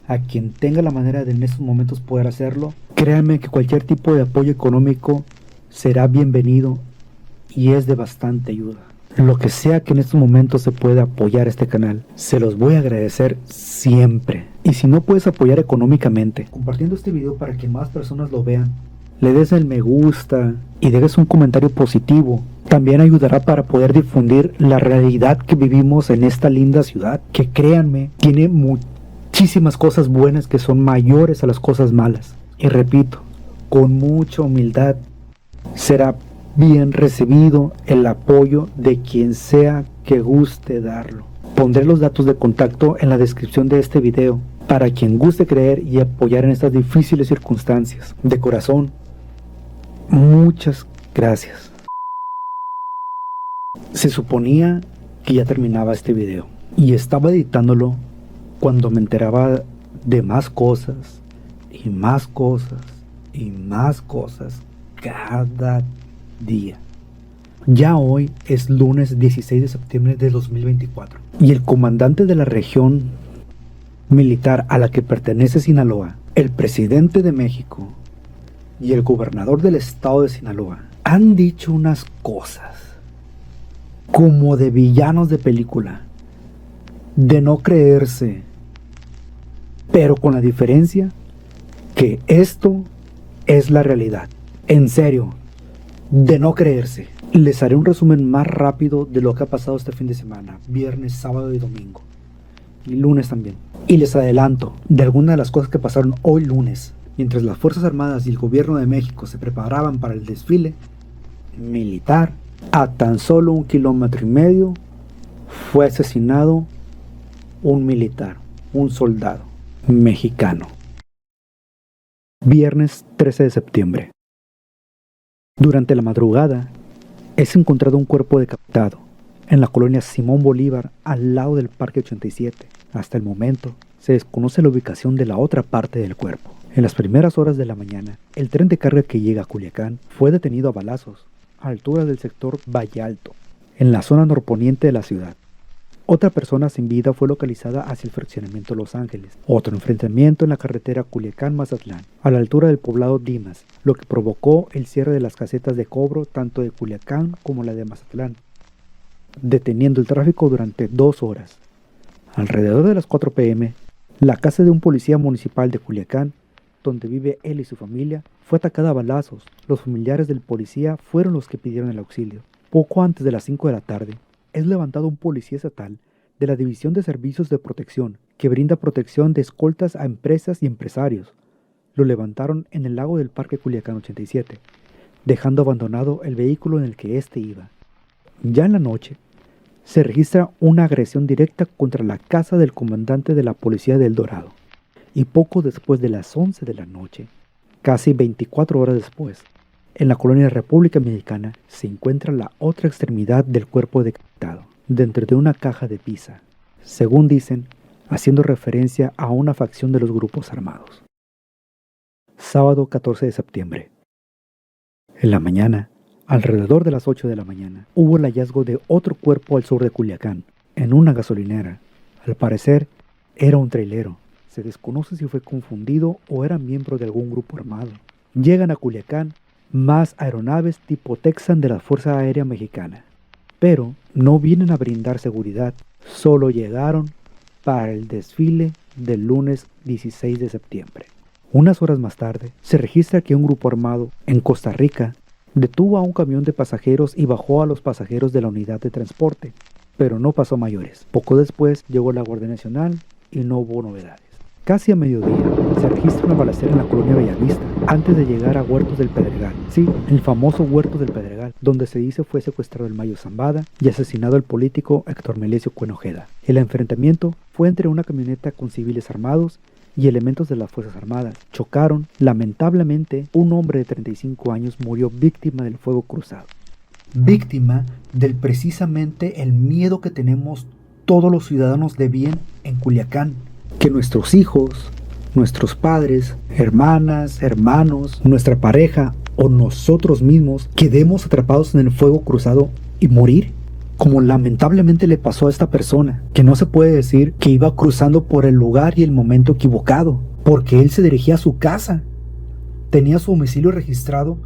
A quien tenga la manera de en estos momentos poder hacerlo, créanme que cualquier tipo de apoyo económico será bienvenido y es de bastante ayuda. Lo que sea que en estos momentos se pueda apoyar este canal, se los voy a agradecer siempre. Y si no puedes apoyar económicamente, compartiendo este video para que más personas lo vean, le des el me gusta y dejes un comentario positivo. También ayudará para poder difundir la realidad que vivimos en esta linda ciudad, que créanme, tiene muchísimas cosas buenas que son mayores a las cosas malas. Y repito, con mucha humildad será bien recibido el apoyo de quien sea que guste darlo. Pondré los datos de contacto en la descripción de este video para quien guste creer y apoyar en estas difíciles circunstancias. De corazón, muchas gracias. Se suponía que ya terminaba este video y estaba editándolo cuando me enteraba de más cosas y más cosas y más cosas cada día. Ya hoy es lunes 16 de septiembre de 2024 y el comandante de la región militar a la que pertenece Sinaloa, el presidente de México y el gobernador del estado de Sinaloa han dicho unas cosas como de villanos de película, de no creerse, pero con la diferencia que esto es la realidad. En serio, de no creerse. Les haré un resumen más rápido de lo que ha pasado este fin de semana, viernes, sábado y domingo, y lunes también. Y les adelanto de algunas de las cosas que pasaron hoy lunes, mientras las Fuerzas Armadas y el gobierno de México se preparaban para el desfile militar. A tan solo 1,5 kilómetros fue asesinado un militar, un soldado mexicano. Viernes 13 de septiembre. Durante la madrugada es encontrado un cuerpo decapitado en la colonia Simón Bolívar, al lado del Parque 87. Hasta el momento, se desconoce la ubicación de la otra parte del cuerpo. En las primeras horas de la mañana, el tren de carga que llega a Culiacán fue detenido a balazos, a altura del sector Valle Alto, en la zona norponiente de la ciudad. Otra persona sin vida fue localizada hacia el fraccionamiento Los Ángeles. Otro enfrentamiento en la carretera Culiacán-Mazatlán, a la altura del poblado Dimas, lo que provocó el cierre de las casetas de cobro tanto de Culiacán como la de Mazatlán, deteniendo el tráfico durante 2 horas. Alrededor de las 4 p.m., la casa de un policía municipal de Culiacán, donde vive él y su familia, fue atacada a balazos. Los familiares del policía fueron los que pidieron el auxilio. Poco antes de las 5 de la tarde, es levantado un policía estatal de la División de Servicios de Protección, que brinda protección de escoltas a empresas y empresarios. Lo levantaron en el lago del Parque Culiacán 87, dejando abandonado el vehículo en el que éste iba. Ya en la noche, se registra una agresión directa contra la casa del comandante de la policía de El Dorado. Y poco después de las 11 de la noche, casi 24 horas después, en la colonia República Mexicana se encuentra la otra extremidad del cuerpo decapitado, dentro de una caja de pizza, según dicen, haciendo referencia a una facción de los grupos armados. Sábado 14 de septiembre. En la mañana, alrededor de las 8 de la mañana, hubo el hallazgo de otro cuerpo al sur de Culiacán, en una gasolinera. Al parecer, era un trailero. Se desconoce si fue confundido o era miembro de algún grupo armado. Llegan a Culiacán más aeronaves tipo Texan de la Fuerza Aérea Mexicana, pero no vienen a brindar seguridad, solo llegaron para el desfile del lunes 16 de septiembre. Unas horas más tarde, se registra que un grupo armado en Costa Rica detuvo a un camión de pasajeros y bajó a los pasajeros de la unidad de transporte, pero no pasó mayores. Poco después llegó la Guardia Nacional y no hubo novedades. Casi a mediodía, se registra una balacera en la colonia Bellavista, antes de llegar a Huertos del Pedregal. Sí, el famoso Huertos del Pedregal, donde se dice fue secuestrado el Mayo Zambada y asesinado el político Héctor Melesio Cuenojeda. El enfrentamiento fue entre una camioneta con civiles armados y elementos de las Fuerzas Armadas. Chocaron. Lamentablemente, un hombre de 35 años murió víctima del fuego cruzado. Víctima del precisamente el miedo que tenemos todos los ciudadanos de bien en Culiacán. Que nuestros hijos, nuestros padres, hermanas, hermanos, nuestra pareja o nosotros mismos quedemos atrapados en el fuego cruzado y morir, como lamentablemente le pasó a esta persona, que no se puede decir que iba cruzando por el lugar y el momento equivocado, porque él se dirigía a su casa, tenía su domicilio registrado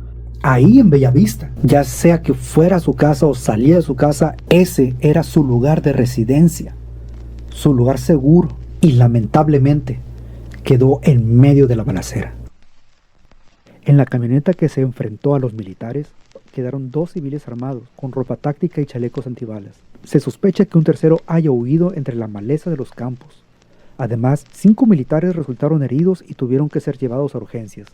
ahí en Bellavista, ya sea que fuera a su casa o salía de su casa, ese era su lugar de residencia, su lugar seguro. Y lamentablemente quedó en medio de la balacera. En la camioneta que se enfrentó a los militares quedaron 2 civiles armados con ropa táctica y chalecos antibalas. Se sospecha que un tercero haya huido entre la maleza de los campos. Además, 5 militares resultaron heridos y tuvieron que ser llevados a urgencias.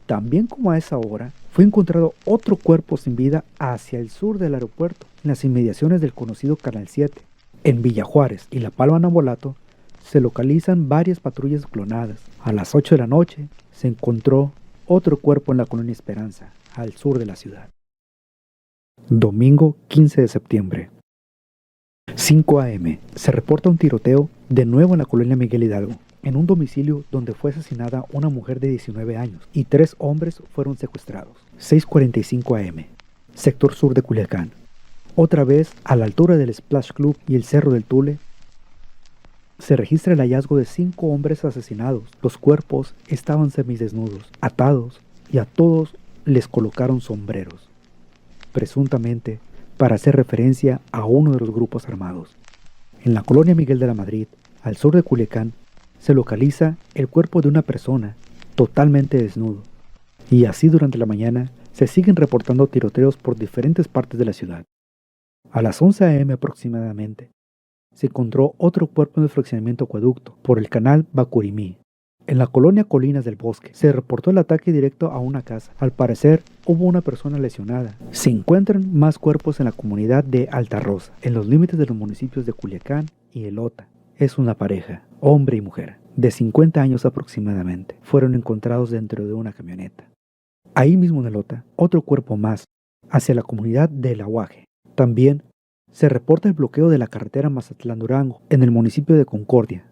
También como a esa hora, fue encontrado otro cuerpo sin vida hacia el sur del aeropuerto, en las inmediaciones del conocido Canal 7. En Villa Juárez y La Palma Nabolato se localizan varias patrullas clonadas. A las 8 de la noche se encontró otro cuerpo en la colonia Esperanza, al sur de la ciudad. Domingo 15 de septiembre. 5 a.m. Se reporta un tiroteo de nuevo en la colonia Miguel Hidalgo, en un domicilio donde fue asesinada una mujer de 19 años y 3 hombres fueron secuestrados. 6:45 a.m. Sector sur de Culiacán. Otra vez, a la altura del Splash Club y el Cerro del Tule, se registra el hallazgo de 5 hombres asesinados. Los cuerpos estaban semidesnudos, atados, y a todos les colocaron sombreros, presuntamente para hacer referencia a uno de los grupos armados. En la colonia Miguel de la Madrid, al sur de Culiacán, se localiza el cuerpo de una persona totalmente desnudo. Y así durante la mañana se siguen reportando tiroteos por diferentes partes de la ciudad. A las 11 a.m. aproximadamente, se encontró otro cuerpo en el fraccionamiento Acueducto, por el canal Bacurimí. En la colonia Colinas del Bosque, se reportó el ataque directo a una casa. Al parecer, hubo una persona lesionada. Se encuentran más cuerpos en la comunidad de Alta Rosa, en los límites de los municipios de Culiacán y Elota. Es una pareja, hombre y mujer, de 50 años aproximadamente. Fueron encontrados dentro de una camioneta. Ahí mismo en Elota, otro cuerpo más, hacia la comunidad de El Aguaje. También se reporta el bloqueo de la carretera Mazatlán-Durango en el municipio de Concordia.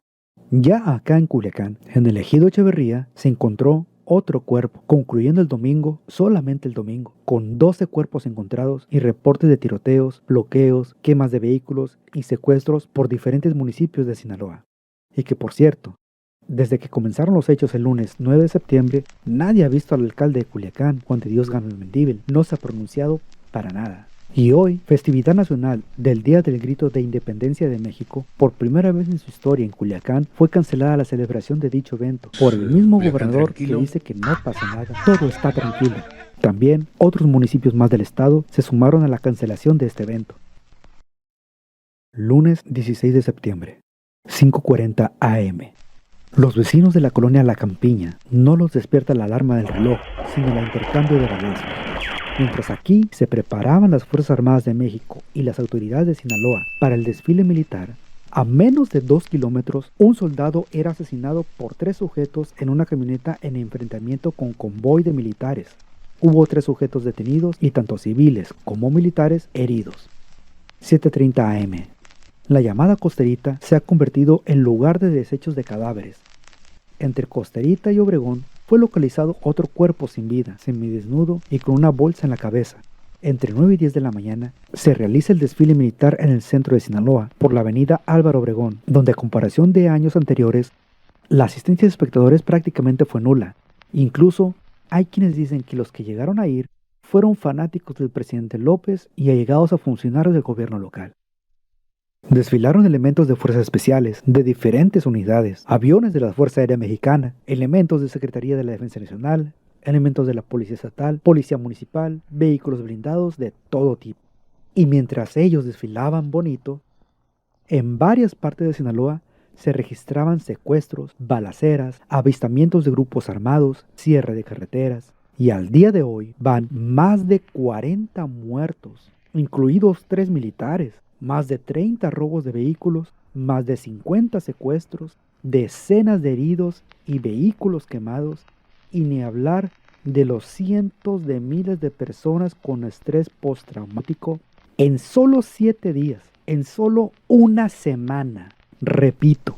Ya acá en Culiacán, en el ejido Echeverría, se encontró otro cuerpo, concluyendo el domingo, solamente el domingo, con 12 cuerpos encontrados y reportes de tiroteos, bloqueos, quemas de vehículos y secuestros por diferentes municipios de Sinaloa. Y que, por cierto, desde que comenzaron los hechos el lunes 9 de septiembre, nadie ha visto al alcalde de Culiacán, Juan de Dios Gámez Mendívil. No se ha pronunciado para nada. Y hoy, festividad nacional del Día del Grito de Independencia de México, por primera vez en su historia en Culiacán, fue cancelada la celebración de dicho evento por el mismo gobernador que dice que no pasa nada, todo está tranquilo. También, otros municipios más del estado se sumaron a la cancelación de este evento. Lunes 16 de septiembre, 5:40 AM. Los vecinos de la colonia La Campiña no los despierta la alarma del reloj, sino el intercambio de balazos. Mientras aquí se preparaban las Fuerzas Armadas de México y las autoridades de Sinaloa para el desfile militar, a menos de 2 kilómetros, un soldado era asesinado por 3 sujetos en una camioneta en enfrentamiento con convoy de militares. Hubo 3 sujetos detenidos y tanto civiles como militares heridos. 7:30 AM. La llamada Costerita se ha convertido en lugar de desechos de cadáveres. Entre Costerita y Obregón fue localizado otro cuerpo sin vida, semidesnudo y con una bolsa en la cabeza. Entre 9 y 10 de la mañana se realiza el desfile militar en el centro de Sinaloa por la avenida Álvaro Obregón, donde a comparación de años anteriores, la asistencia de espectadores prácticamente fue nula. Incluso hay quienes dicen que los que llegaron a ir fueron fanáticos del presidente López y allegados a funcionarios del gobierno local. Desfilaron elementos de fuerzas especiales de diferentes unidades, aviones de la Fuerza Aérea Mexicana, elementos de Secretaría de la Defensa Nacional, elementos de la Policía Estatal, Policía Municipal, vehículos blindados de todo tipo. Y mientras ellos desfilaban bonito, en varias partes de Sinaloa se registraban secuestros, balaceras, avistamientos de grupos armados, cierre de carreteras. Y al día de hoy van más de 40 muertos, incluidos 3 militares, más de 30 robos de vehículos, más de 50 secuestros, decenas de heridos y vehículos quemados, y ni hablar de los cientos de miles de personas con estrés postraumático en solo 7 días, en solo una semana. Repito,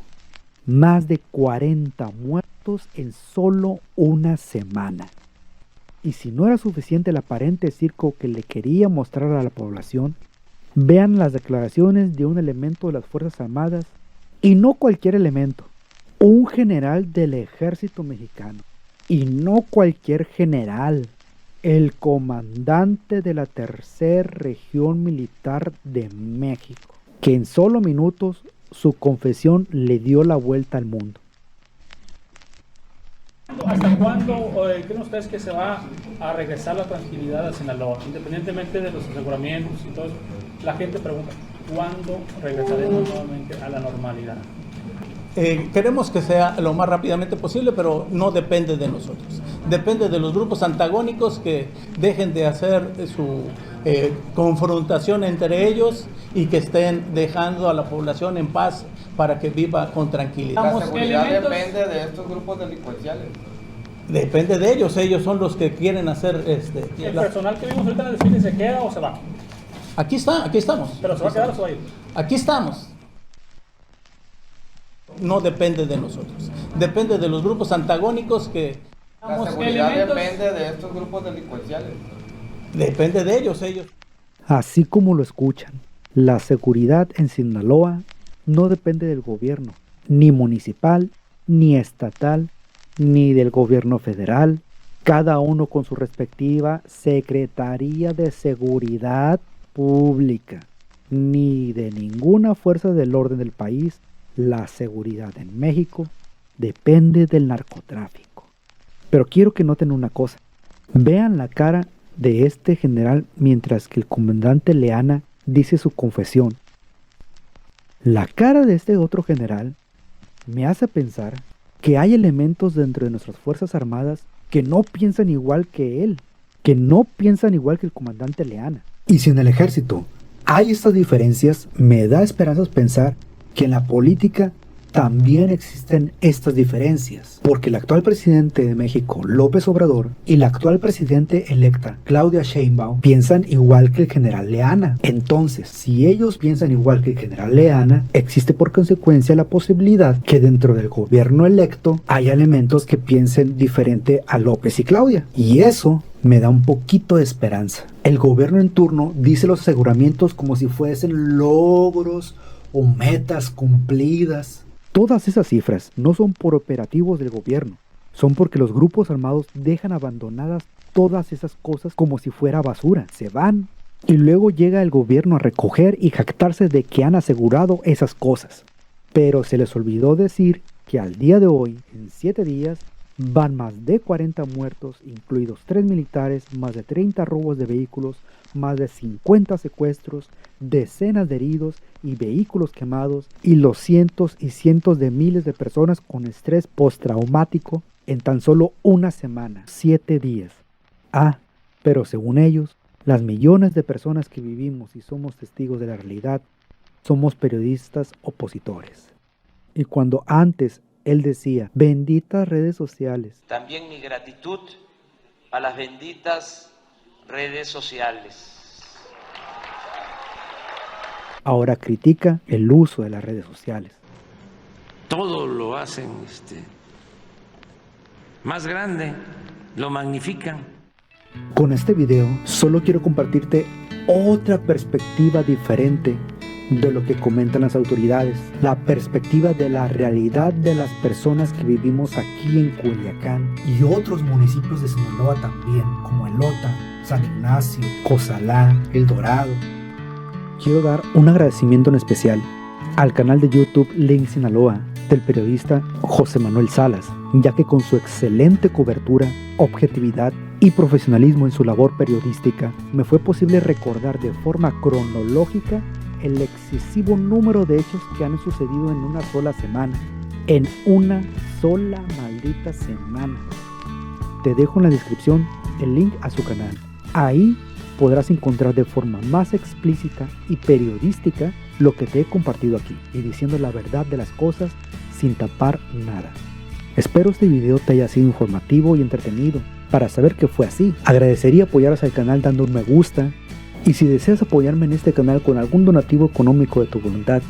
más de 40 muertos en solo una semana. Y si no era suficiente el aparente circo que le quería mostrar a la población, vean las declaraciones de un elemento de las Fuerzas Armadas, y no cualquier elemento, un general del ejército mexicano, y no cualquier general, el comandante de la Tercera Región Militar de México, que en solo minutos su confesión le dio la vuelta al mundo. ¿Hasta cuándo creen ustedes que se va a regresar la tranquilidad a Sinaloa? Independientemente de los aseguramientos y todo eso, la gente pregunta, ¿cuándo regresaremos nuevamente a la normalidad? Queremos que sea lo más rápidamente posible, pero no depende de nosotros. Depende de los grupos antagónicos que dejen de hacer su confrontación entre ellos y que estén dejando a la población en paz para que viva con tranquilidad. La seguridad depende de estos grupos delincuenciales. Depende de ellos son los que quieren hacer ¿El personal que vimos ahorita en el desfile se queda o se va? Aquí estamos. ¿Pero se va a quedar o se va a ir? Aquí estamos. No depende de nosotros. Depende de los grupos antagónicos que... La seguridad depende de estos grupos delincuenciales. Depende de ellos. Así como lo escuchan, la seguridad en Sinaloa no depende del gobierno, ni municipal, ni estatal, ni del gobierno federal, cada uno con su respectiva Secretaría de Seguridad Pública, ni de ninguna fuerza del orden del país. La seguridad en México depende del narcotráfico. Pero quiero que noten una cosa. Vean la cara de este general mientras que el comandante Leana dice su confesión. La cara de este otro general me hace pensar que hay elementos dentro de nuestras Fuerzas Armadas que no piensan igual que él, que no piensan igual que el comandante Leana. Y si en el ejército hay estas diferencias, me da esperanzas pensar que en la política también existen estas diferencias, porque el actual presidente de México, López Obrador, y la actual presidente electa, Claudia Sheinbaum, piensan igual que el general Leana. Entonces, si ellos piensan igual que el general Leana, existe por consecuencia la posibilidad que dentro del gobierno electo haya elementos que piensen diferente a López y Claudia. Y eso me da un poquito de esperanza. El gobierno en turno dice los aseguramientos como si fuesen logros o metas cumplidas. Todas esas cifras no son por operativos del gobierno, son porque los grupos armados dejan abandonadas todas esas cosas como si fuera basura. Se van y luego llega el gobierno a recoger y jactarse de que han asegurado esas cosas. Pero se les olvidó decir que al día de hoy, en 7 días, van más de 40 muertos, incluidos 3 militares, más de 30 robos de vehículos, más de 50 secuestros, decenas de heridos y vehículos quemados, y los cientos y cientos de miles de personas con estrés postraumático en tan solo una semana, 7 días. Pero según ellos, las millones de personas que vivimos y somos testigos de la realidad, somos periodistas opositores. Y cuando antes él decía, benditas redes sociales. También mi gratitud a las benditas redes sociales. Ahora critica el uso de las redes sociales. Todo lo hacen más grande, lo magnifican. Con este video solo quiero compartirte otra perspectiva diferente de lo que comentan las autoridades, la perspectiva de la realidad de las personas que vivimos aquí en Culiacán y otros municipios de Sinaloa también, como Elota, San Ignacio, Cozalá, El Dorado. Quiero dar un agradecimiento en especial al canal de YouTube Link Sinaloa del periodista José Manuel Salas, ya que con su excelente cobertura, objetividad y profesionalismo en su labor periodística, me fue posible recordar de forma cronológica el excesivo número de hechos que han sucedido en una sola semana. En una sola maldita semana. Te dejo en la descripción el link a su canal. Ahí podrás encontrar de forma más explícita y periodística lo que te he compartido aquí y diciendo la verdad de las cosas sin tapar nada. Espero este video te haya sido informativo y entretenido. Para saber que fue así, agradecería apoyaros al canal dando un me gusta. Y si deseas apoyarme en este canal con algún donativo económico de tu voluntad,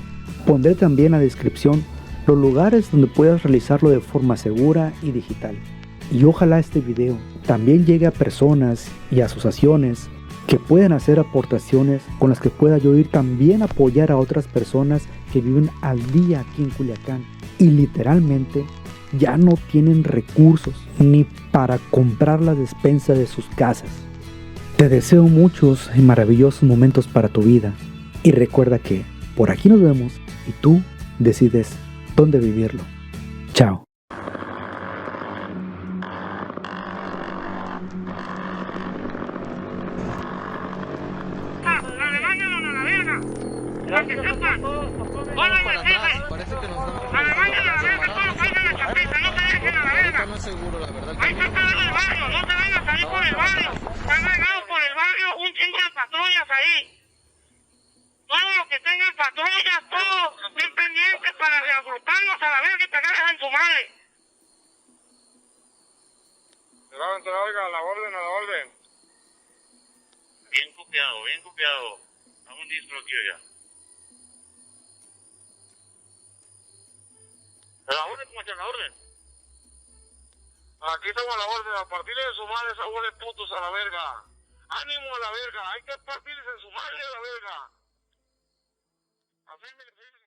pondré también en la descripción los lugares donde puedas realizarlo de forma segura y digital. Y ojalá este video también llegue a personas y asociaciones que puedan hacer aportaciones con las que pueda yo ir también a apoyar a otras personas que viven al día aquí en Culiacán y literalmente ya no tienen recursos ni para comprar la despensa de sus casas. Te deseo muchos y maravillosos momentos para tu vida y recuerda que por aquí nos vemos y tú decides dónde vivirlo. Chao. Todos los que tengan patrullas, todos bien pendientes para reagruparlos a la vez que pegarles en su madre. Se la oiga, a la orden. Bien copiado. Estamos listos aquí ya. A la orden, como la orden. Aquí estamos a la orden, a partir de su madre, esa de putos a la verga. Ánimo a la verga, hay que partirse en su madre a la verga. Afirme.